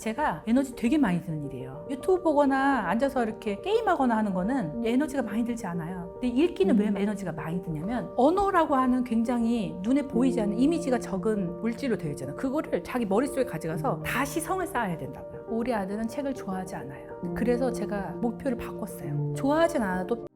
자체가 에너지 되게 많이 드는 일이에요. 유튜브 보거나 앉아서 이렇게 게임하거나 하는 거는 에너지가 많이 들지 않아요. 근데 읽기는 왜 에너지가 많이 드냐면 언어라고 하는 굉장히 눈에 보이지 않는 이미지가 적은 물질로 되어 있잖아요. 그거를 자기 머릿속에 가져가서 다시 성을 쌓아야 된다고요. 우리 아들은 책을 좋아하지 않아요. 그래서 제가 목표를 바꿨어요. 좋아하진 않아도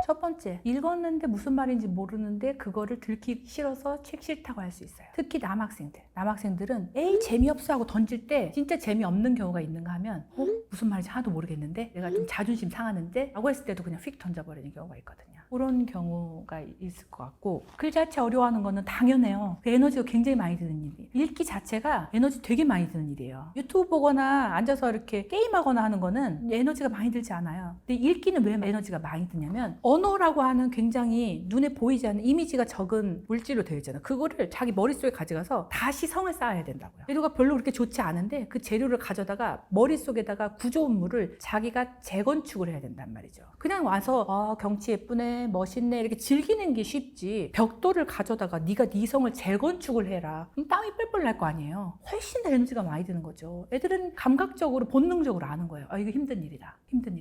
첫 번째, 읽었는데 무슨 말인지 모르는데 그거를 들기 싫어서 책 싫다고 할 수 있어요. 특히 남학생들은 에이 재미없어 하고 던질 때 진짜 재미없는 경우가 있는가 하면 무슨 말인지 하나도 모르겠는데 내가 좀 자존심 상하는데 라고 했을 때도 그냥 휙 던져버리는 경우가 있거든요. 그런 경우가 있을 것 같고, 글 자체 어려워하는 거는 당연해요. 그 에너지가 굉장히 많이 드는 일이에요. 읽기 자체가 에너지 되게 많이 드는 일이에요. 유튜브 보거나 앉아서 이렇게 게임하거나 하는 거는 에너지가 많이 들지 않아요. 근데 읽기는 왜 에너지가 많이 드냐면 언어라고 하는 굉장히 눈에 보이지 않는 이미지가 적은 물질로 되어 있잖아요. 그거를 자기 머릿속에 가져가서 다시 성을 쌓아야 된다고요. 재료가 별로 그렇게 좋지 않은데 그 재료를 가져다가 머릿속에다가 구조물을 자기가 재건축을 해야 된단 말이죠. 그냥 와서 경치 예쁘네, 멋있네 이렇게 즐기는 게 쉽지, 벽돌을 가져다가 네가 네 성을 재건축을 해라. 그럼 땀이 뻘뻘 날 거 아니에요. 훨씬 더 에너지가 많이 드는 거죠. 애들은 감각적으로 본능적으로 아는 거예요. 이거 힘든 일이다. 힘든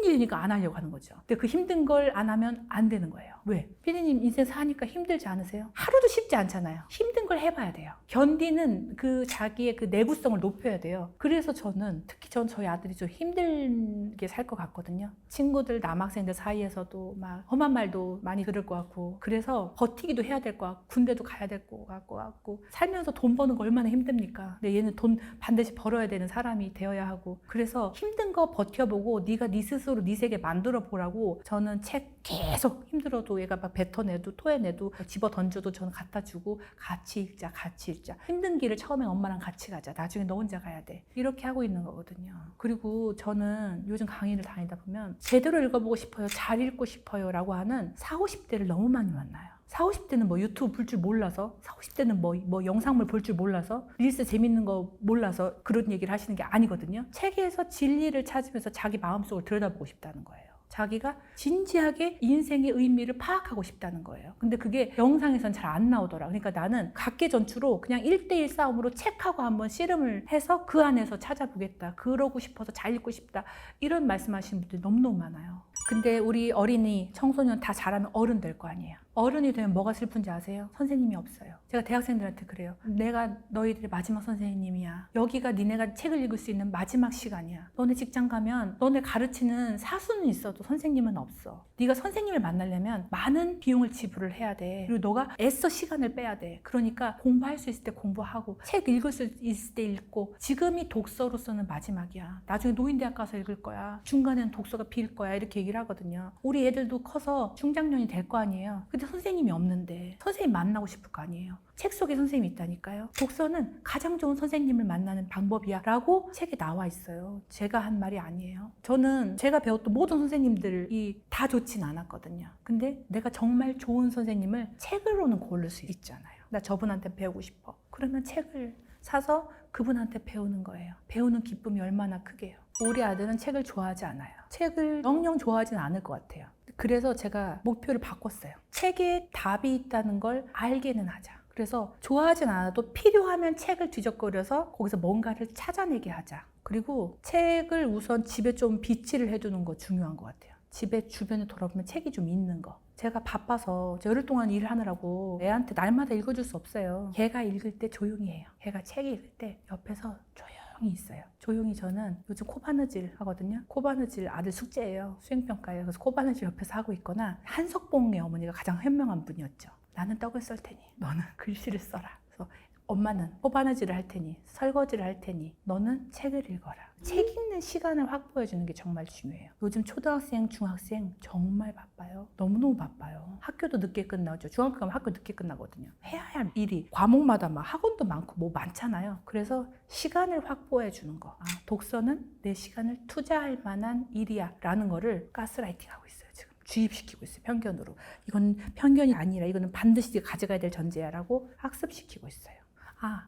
일이니까 안 하려고 하는 거죠. 근데 그 힘든 걸 안 하면 안 되는 거예요. 왜? 피디님 인생 사니까 힘들지 않으세요? 하루도 쉽지 않잖아요. 힘든 걸 해봐야 돼요. 견디는 그 자기의 그 내구성을 높여야 돼요. 그래서 특히 저희 아들이 좀 힘들게 살 것 같거든요. 친구들, 남학생들 사이에서도 막 험한 말도 많이 들을 것 같고, 그래서 버티기도 해야 될 것 같고, 군대도 가야 될 것 같고, 살면서 돈 버는 거 얼마나 힘듭니까? 근데 얘는 돈 반드시 벌어야 되는 사람이 되어야 하고, 그래서 힘든 거 버텨보고 네가 네 스스로 네 세계 만들어 보라고 저는 책 계속 힘들어도 얘가 막 뱉어내도 토해내도 집어 던져도 저는 갖다 주고 같이 읽자. 힘든 길을 처음엔 엄마랑 같이 가자. 나중에 너 혼자 가야 돼. 이렇게 하고 있는 거거든요. 그리고 저는 요즘 강의를 다니다 보면 제대로 읽어보고 싶어요. 잘 읽고 싶어요. 라고 하는 40, 50대를 너무 많이 만나요. 40, 50대는 뭐 유튜브 볼 줄 몰라서, 40, 50대는 뭐 영상물 볼 줄 몰라서, 릴스 재밌는 거 몰라서 그런 얘기를 하시는 게 아니거든요. 책에서 진리를 찾으면서 자기 마음속을 들여다보고 싶다는 거예요. 자기가 진지하게 인생의 의미를 파악하고 싶다는 거예요. 근데 그게 영상에선 잘 안 나오더라. 그러니까 나는 각계전투로 그냥 1대1 싸움으로 책하고 한번 씨름을 해서 그 안에서 찾아보겠다. 그러고 싶어서 잘 읽고 싶다. 이런 말씀하시는 분들이 너무너무 많아요. 근데 우리 어린이, 청소년 다 자라면 어른 될 거 아니에요. 어른이 되면 뭐가 슬픈지 아세요? 선생님이 없어요. 제가 대학생들한테 그래요. 내가 너희들의 마지막 선생님이야. 여기가 니네가 책을 읽을 수 있는 마지막 시간이야. 너네 직장 가면 너네 가르치는 사수는 있어도 선생님은 없어. 네가 선생님을 만나려면 많은 비용을 지불을 해야 돼. 그리고 너가 애써 시간을 빼야 돼. 그러니까 공부할 수 있을 때 공부하고, 책 읽을 수 있을 때 읽고, 지금이 독서로서는 마지막이야. 나중에 노인대학 가서 읽을 거야. 중간에는 독서가 빌 거야. 이렇게 얘기를 하거든요. 우리 애들도 커서 중장년이 될 거 아니에요. 근데 선생님이 없는데 선생님 만나고 싶을 거 아니에요. 책 속에 선생님이 있다니까요. 독서는 가장 좋은 선생님을 만나는 방법이야 라고 책에 나와 있어요. 제가 한 말이 아니에요. 저는 제가 배웠던 모든 선생님들이 다 좋진 않았거든요. 근데 내가 정말 좋은 선생님을 책으로는 고를 수 있잖아요. 나 저분한테 배우고 싶어. 그러면 책을 사서 그분한테 배우는 거예요. 배우는 기쁨이 얼마나 크게요. 우리 아들은 책을 좋아하지 않아요. 책을 영영 좋아하진 않을 것 같아요. 그래서 제가 목표를 바꿨어요. 책에 답이 있다는 걸 알게는 하자. 그래서 좋아하진 않아도 필요하면 책을 뒤적거려서 거기서 뭔가를 찾아내게 하자. 그리고 책을 우선 집에 좀 비치를 해두는 거 중요한 것 같아요. 집에 주변에 돌아보면 책이 좀 있는 거. 제가 바빠서 열흘 동안 일을 하느라고 애한테 날마다 읽어줄 수 없어요. 걔가 읽을 때 조용히 해요. 걔가 책 읽을 때 옆에서 조용히 있어요. 조용히. 저는 요즘 코바느질 하거든요. 코바느질 아들 숙제예요. 수행평가예요. 그래서 코바느질 옆에서 하고 있거나, 한석봉의 어머니가 가장 현명한 분이었죠. 나는 떡을 썰 테니 너는 글씨를 써라. 그래서 엄마는 코바느질을 할 테니, 설거지를 할 테니 너는 책을 읽어라. 책 읽는 시간을 확보해 주는 게 정말 중요해요. 요즘 초등학생, 중학생 정말 바빠요. 너무너무 바빠요. 학교도 늦게 끝나죠. 중학교 가면 학교 늦게 끝나거든요. 해야 할 일이 과목마다 막 학원도 많고 뭐 많잖아요. 그래서 시간을 확보해 주는 거. 독서는 내 시간을 투자할 만한 일이야 라는 거를 가스라이팅 하고 있어요. 지금 주입시키고 있어요. 편견으로. 이건 편견이 아니라 이거는 반드시 가져가야 될 전제야 라고 학습시키고 있어요.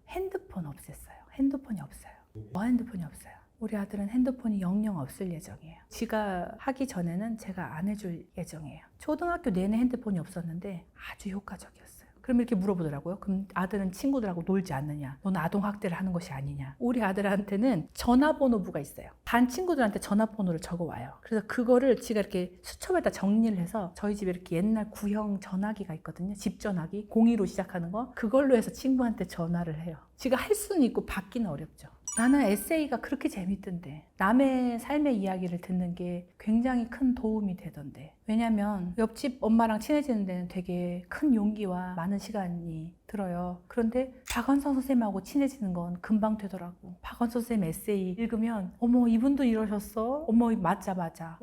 핸드폰 없앴어요. 핸드폰이 없어요. 핸드폰이 없어요. 우리 아들은 핸드폰이 영영 없을 예정이에요. 지가 하기 전에는 제가 안 해줄 예정이에요. 초등학교 내내 핸드폰이 없었는데 아주 효과적이었어요. 그럼 이렇게 물어보더라고요. 그럼 아들은 친구들하고 놀지 않느냐? 넌 아동학대를 하는 것이 아니냐? 우리 아들한테는 전화번호부가 있어요. 반 친구들한테 전화번호를 적어와요. 그래서 그거를 지가 이렇게 수첩에다 정리를 해서 저희 집에 이렇게 옛날 구형 전화기가 있거든요. 집 전화기. 02로 시작하는 거. 그걸로 해서 친구한테 전화를 해요. 지가 할 수는 있고 받기는 어렵죠. 나는 에세이가 그렇게 재밌던데 남의 삶의 이야기를 듣는 게 굉장히 큰 도움이 되던데 왜냐면 옆집 엄마랑 친해지는 데는 되게 큰 용기와 많은 시간이 들어요. 그런데 박원성 선생님하고 친해지는 건 금방 되더라고. 박원성 선생님 에세이 읽으면 어머 이분도 이러셨어? 어머 맞아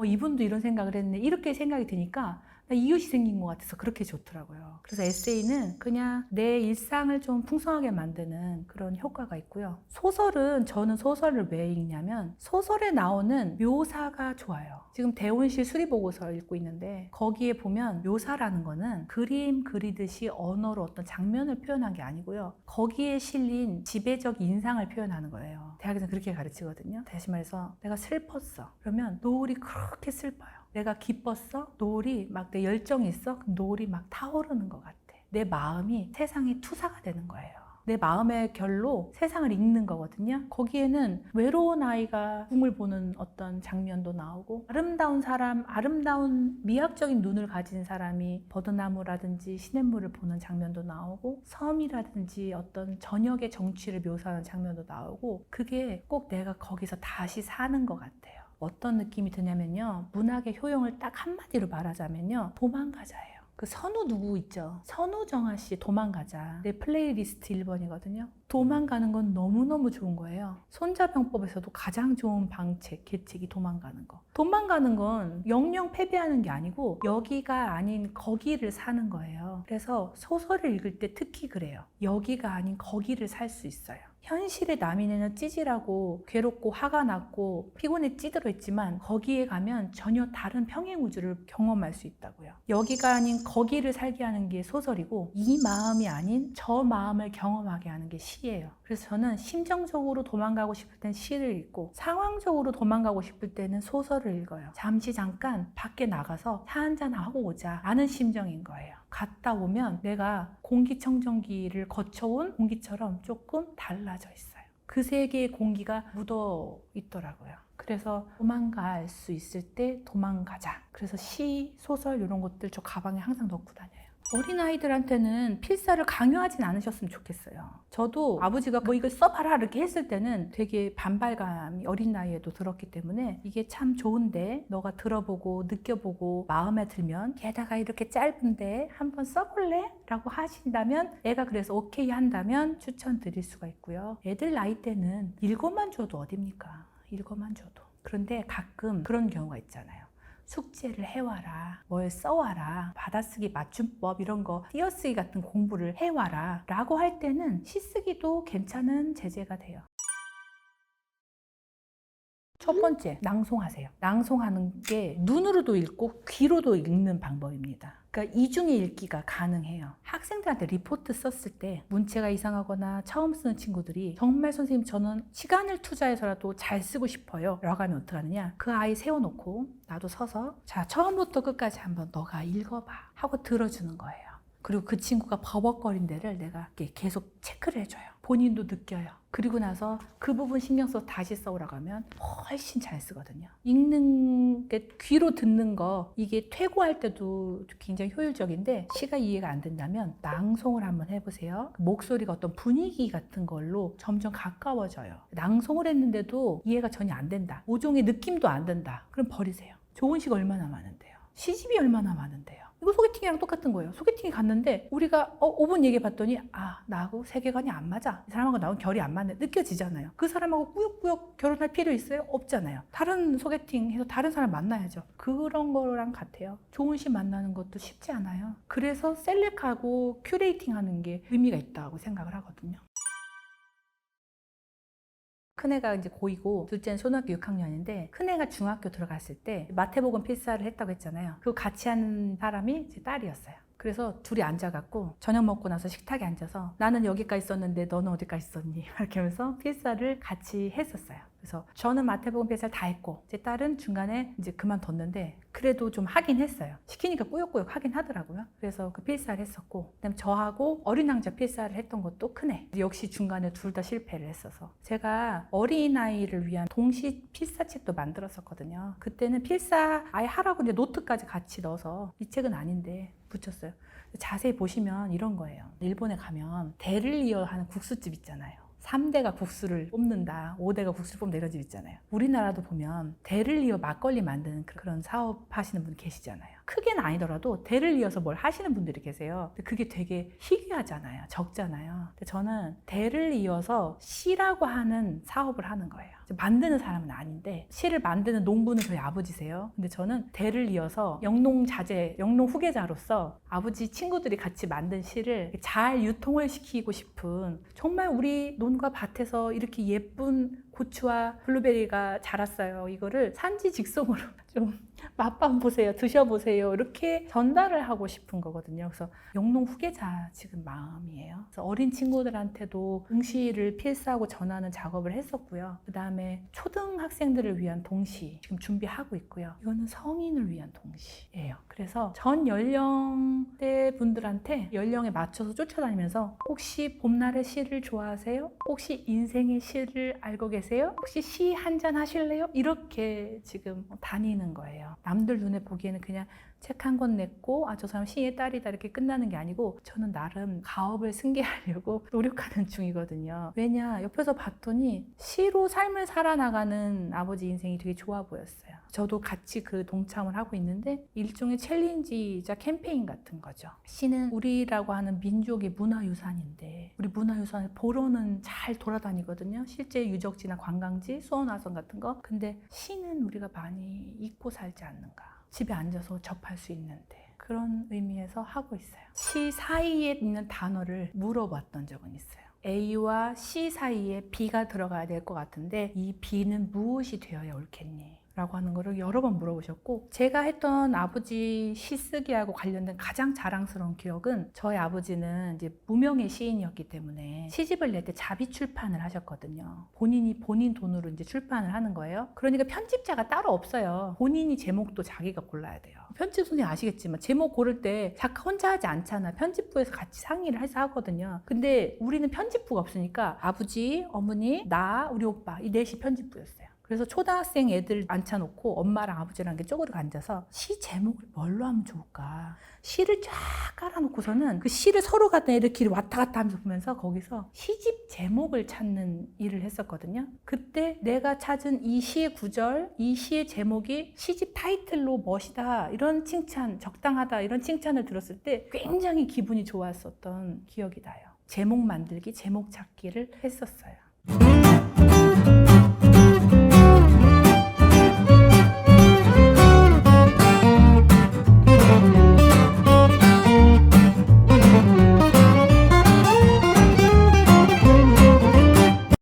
이분도 이런 생각을 했네 이렇게 생각이 드니까 나 이웃이 생긴 것 같아서 그렇게 좋더라고요. 그래서 에세이는 그냥 내 일상을 좀 풍성하게 만드는 그런 효과가 있고요. 소설은 저는 소설을 왜 읽냐면 소설에 나오는 묘사가 좋아요. 지금 대원실 수리보고서 읽고 있는데 거기에 보면 묘사라는 거는 그림 그리듯이 언어로 어떤 장면을 표현한 게 아니고요. 거기에 실린 지배적 인상을 표현하는 거예요. 대학에서는 그렇게 가르치거든요. 다시 말해서 내가 슬펐어. 그러면 노을이 그렇게 슬퍼요. 내가 기뻤어? 노을이 막 내 열정이 있어? 그럼 노을이 막 타오르는 것 같아. 내 마음이 세상의 투사가 되는 거예요. 내 마음의 결로 세상을 읽는 거거든요. 거기에는 외로운 아이가 꿈을 보는 어떤 장면도 나오고 아름다운 사람, 아름다운 미학적인 눈을 가진 사람이 버드나무라든지 시냇물을 보는 장면도 나오고 섬이라든지 어떤 저녁의 정취를 묘사하는 장면도 나오고 그게 꼭 내가 거기서 다시 사는 것 같아요. 어떤 느낌이 드냐면요. 문학의 효용을 딱 한마디로 말하자면요. 도망가자예요. 그 선우 누구 있죠? 선우정아 씨 도망가자. 내 플레이리스트 1번이거든요. 도망가는 건 너무너무 좋은 거예요. 손자병법에서도 가장 좋은 방책, 계책이 도망가는 거. 도망가는 건 영영 패배하는 게 아니고 여기가 아닌 거기를 사는 거예요. 그래서 소설을 읽을 때 특히 그래요. 여기가 아닌 거기를 살 수 있어요. 현실의 남인에는 찌질하고 괴롭고 화가 났고 피곤에 찌들어 있지만 거기에 가면 전혀 다른 평행우주를 경험할 수 있다고요. 여기가 아닌 거기를 살게 하는 게 소설이고 이 마음이 아닌 저 마음을 경험하게 하는 게 시예요. 그래서 저는 심정적으로 도망가고 싶을 땐 시를 읽고 상황적으로 도망가고 싶을 때는 소설을 읽어요. 잠시 잠깐 밖에 나가서 차 한잔 하고 오자 라는 심정인 거예요. 갔다 오면 내가 공기청정기를 거쳐온 공기처럼 조금 달라져 있어요. 그 세계의 공기가 묻어 있더라고요. 그래서 도망갈 수 있을 때 도망가자. 그래서 시, 소설 이런 것들 저 가방에 항상 넣고 다녀요. 어린아이들한테는 필사를 강요하진 않으셨으면 좋겠어요. 저도 아버지가 뭐 이걸 써봐라 이렇게 했을 때는 되게 반발감이 어린 나이에도 들었기 때문에 이게 참 좋은데 너가 들어보고 느껴보고 마음에 들면 게다가 이렇게 짧은데 한번 써볼래? 라고 하신다면 애가 그래서 오케이 한다면 추천드릴 수가 있고요. 애들 나이 때는 읽어만 줘도 어딥니까? 읽어만 줘도. 그런데 가끔 그런 경우가 있잖아요. 숙제를 해와라, 뭘 써와라, 받아쓰기 맞춤법 이런 거 띄어쓰기 같은 공부를 해와라 라고 할 때는 시쓰기도 괜찮은 제재가 돼요. 첫 번째, 낭송하세요. 낭송하는 게 눈으로도 읽고 귀로도 읽는 방법입니다. 그러니까 이중의 읽기가 가능해요. 학생들한테 리포트 썼을 때 문체가 이상하거나 처음 쓰는 친구들이 정말 선생님 저는 시간을 투자해서라도 잘 쓰고 싶어요 라고 하면 어떡하느냐, 그 아이 세워놓고 나도 서서 자 처음부터 끝까지 한번 너가 읽어봐 하고 들어주는 거예요. 그리고 그 친구가 버벅거린 데를 내가 계속 체크를 해줘요. 본인도 느껴요. 그리고 나서 그 부분 신경 써서 다시 써오라고 하면 훨씬 잘 쓰거든요. 읽는 게 귀로 듣는 거 이게 퇴고할 때도 굉장히 효율적인데 시가 이해가 안 된다면 낭송을 한번 해보세요. 목소리가 어떤 분위기 같은 걸로 점점 가까워져요. 낭송을 했는데도 이해가 전혀 안 된다. 모종의 느낌도 안 든다. 그럼 버리세요. 좋은 시가 얼마나 많은데요. 시집이 얼마나 많은데요. 이거 소개팅이랑 똑같은 거예요. 소개팅이 갔는데 우리가 5분 얘기해봤더니 나하고 세계관이 안 맞아. 이 사람하고 나하고 결이 안 맞네. 느껴지잖아요. 그 사람하고 꾸역꾸역 결혼할 필요 있어요? 없잖아요. 다른 소개팅 해서 다른 사람 만나야죠. 그런 거랑 같아요. 좋은 시 만나는 것도 쉽지 않아요. 그래서 셀렉하고 큐레이팅하는 게 의미가 있다고 생각을 하거든요. 큰애가 이제 고2고 둘째는 초등학교 6학년인데 큰애가 중학교 들어갔을 때 마태복음 필사를 했다고 했잖아요. 그거 같이 하는 사람이 제 딸이었어요. 그래서 둘이 앉아갖고 저녁 먹고 나서 식탁에 앉아서 나는 여기까지 썼는데 너는 어디까지 썼니? 이렇게 하면서 필사를 같이 했었어요. 그래서 저는 마태복음 필사를 다 했고 제 딸은 중간에 이제 그만뒀는데 그래도 좀 하긴 했어요. 시키니까 꾸역꾸역 하긴 하더라고요. 그래서 그 필사를 했었고 그다음에 저하고 어린 왕자 필사를 했던 것도 큰애. 역시 중간에 둘 다 실패를 했어서 제가 어린아이를 위한 동시 필사책도 만들었었거든요. 그때는 필사 아예 하라고 이제 노트까지 같이 넣어서 이 책은 아닌데 붙였어요. 자세히 보시면 이런 거예요. 일본에 가면 대를 이어 하는 국수집 있잖아요. 3대가 국수를 뽑는다, 5대가 국수를 뽑는다 이런 집 있잖아요. 우리나라도 보면 대를 이어 막걸리 만드는 그런 사업 하시는 분 계시잖아요. 크게는 아니더라도 대를 이어서 뭘 하시는 분들이 계세요. 근데 그게 되게 희귀하잖아요. 적잖아요. 근데 저는 대를 이어서 시라고 하는 사업을 하는 거예요. 만드는 사람은 아닌데 시를 만드는 농부는 저희 아버지세요. 근데 저는 대를 이어서 영농자재, 영농 후계자로서 아버지 친구들이 같이 만든 시를 잘 유통을 시키고 싶은 정말 우리 논과 밭에서 이렇게 예쁜 고추와 블루베리가 자랐어요. 이거를 산지 직송으로 좀 맛만 보세요. 드셔보세요. 이렇게 전달을 하고 싶은 거거든요. 그래서 영농 후계자 지금 마음이에요. 그래서 어린 친구들한테도 동시를 필사하고 전하는 작업을 했었고요. 그 다음에 초등학생들을 위한 동시 지금 준비하고 있고요. 이거는 성인을 위한 동시예요. 그래서 전 연령대 분들한테 연령에 맞춰서 쫓아다니면서 혹시 봄날의 시를 좋아하세요? 혹시 인생의 시를 알고 계세요? 혹시 시 한잔 하실래요? 이렇게 지금 다니는 거예요. 남들 눈에 보기에는 그냥 책 한 권 냈고 저 사람 시의 딸이다 이렇게 끝나는 게 아니고 저는 나름 가업을 승계하려고 노력하는 중이거든요. 왜냐 옆에서 봤더니 시로 삶을 살아나가는 아버지 인생이 되게 좋아 보였어요. 저도 같이 그 동참을 하고 있는데 일종의 챌린지이자 캠페인 같은 거죠. 시는 우리라고 하는 민족의 문화유산인데 우리 문화유산을 보러는 잘 돌아다니거든요. 실제 유적지나 관광지, 수원화성 같은 거. 근데 시는 우리가 많이 잊고 살지 않는가. 집에 앉아서 접할 수 있는데 그런 의미에서 하고 있어요. 시 사이에 있는 단어를 물어봤던 적은 있어요. A와 C 사이에 B가 들어가야 될 것 같은데 이 B는 무엇이 되어야 옳겠니? 라고 하는 거를 여러 번 물어보셨고 제가 했던 아버지 시쓰기하고 관련된 가장 자랑스러운 기억은 저희 아버지는 이제 무명의 시인이었기 때문에 시집을 낼 때 자비 출판을 하셨거든요. 본인이 본인 돈으로 이제 출판을 하는 거예요. 그러니까 편집자가 따로 없어요. 본인이 제목도 자기가 골라야 돼요. 편집 선생님 아시겠지만 제목 고를 때 작가 혼자 하지 않잖아. 편집부에서 같이 상의를 해서 하거든요. 근데 우리는 편집부가 없으니까 아버지, 어머니, 나, 우리 오빠 이 넷이 편집부였어요. 그래서 초등학생 애들 앉혀놓고 엄마랑 아버지랑 이렇게 쪼그리고 앉아서 시 제목을 뭘로 하면 좋을까? 시를 쫙 깔아놓고서는 그 시를 서로 갖다 이렇게 왔다 갔다 하면서 보면서 거기서 시집 제목을 찾는 일을 했었거든요. 그때 내가 찾은 이 시의 구절, 이 시의 제목이 시집 타이틀로 멋이다 이런 칭찬, 적당하다 이런 칭찬을 들었을 때 굉장히 기분이 좋았었던 기억이 나요. 제목 만들기, 제목 찾기를 했었어요.